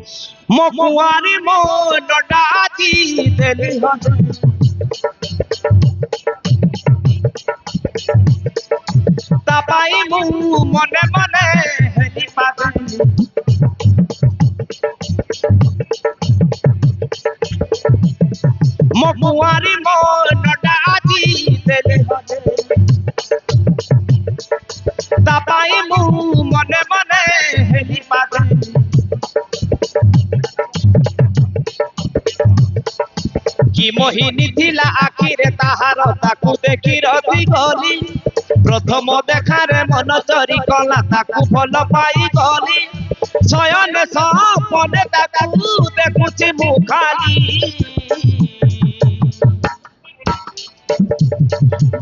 मो कुआरी मो डडाजी देली तापाई मु मने मने हेली पागल मो कुआरी मो डडाजी देली तापाई मु मने मने हेली पागल कि मोहिनी थिला आखिरे ताहार ताकू देखी रही गली प्रथम देखारे मन चरी कला ताकू भल पाई गली शयन सपने ताकू देखुची मु खाली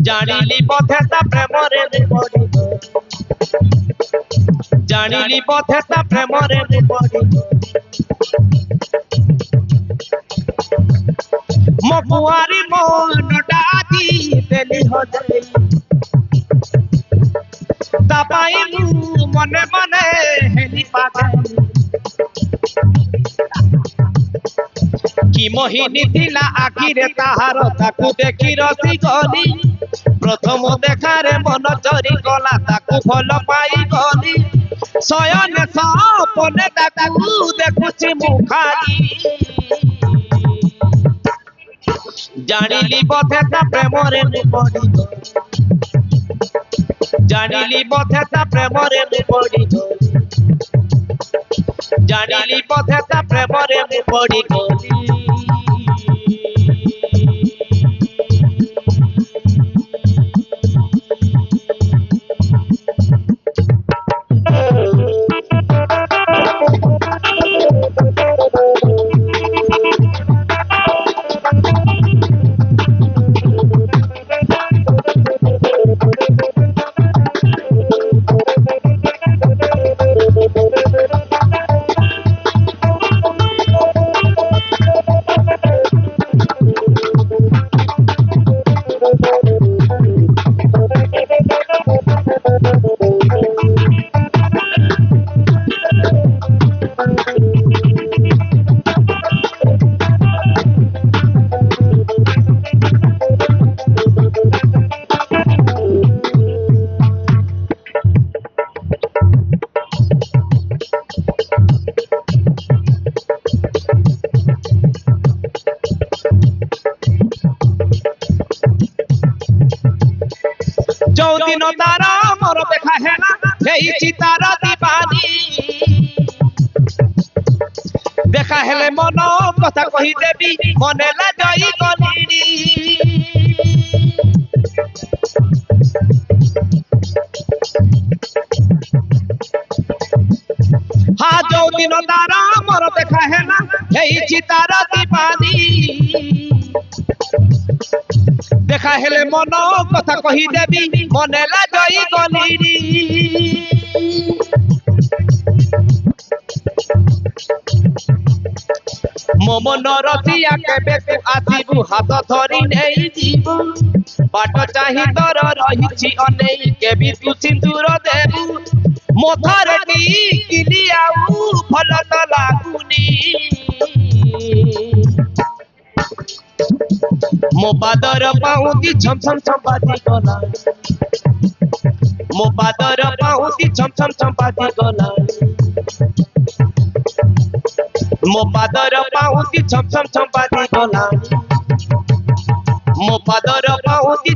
जानिली पथेता प्रेम रे पड़ी जानिली पथेता प्रेम रे पड़ी मो कुआरी मो डडाजी देली हजाई तापाई मु मने मने हेली पागल कि मोहिनी थिला आखिरे ताहार ताकू देखी रसी गली प्रथम देखारे मन चरी गला ताकू भल पाई गली शयन सपने ताकू देखुची मु खाली जानिली पथेता प्रेम रे पड़ी जानिली पथेता प्रेम रे पड़ी जानिली पथेता प्रेम रे पड़ी जो दिन तारा मोर देखा है ना हेई तारा दीवानी देखा हेले मन कथा कही देवी मने ला जाई गलीरी हाँ जो दिन तारा मोर देखा है ना हेई तारा दीवानी देखा हेले मन कथा कही देवी मने ला जाई गलीरी मो मन रसिया केबे तू आसीबू हाथ धरी नेई जीबू बाट चाहि तोर रहिछि अनेई केबी तू सिंदूर देबू मोथर की किलियाऊ भल त लागुनी मो बादर पाउती छम छम छम बाजी गला मो बादर पाउती छम छम छम बाजी गला मो बादर पाउती छम छम छम बाजी गला मो बादर पाउती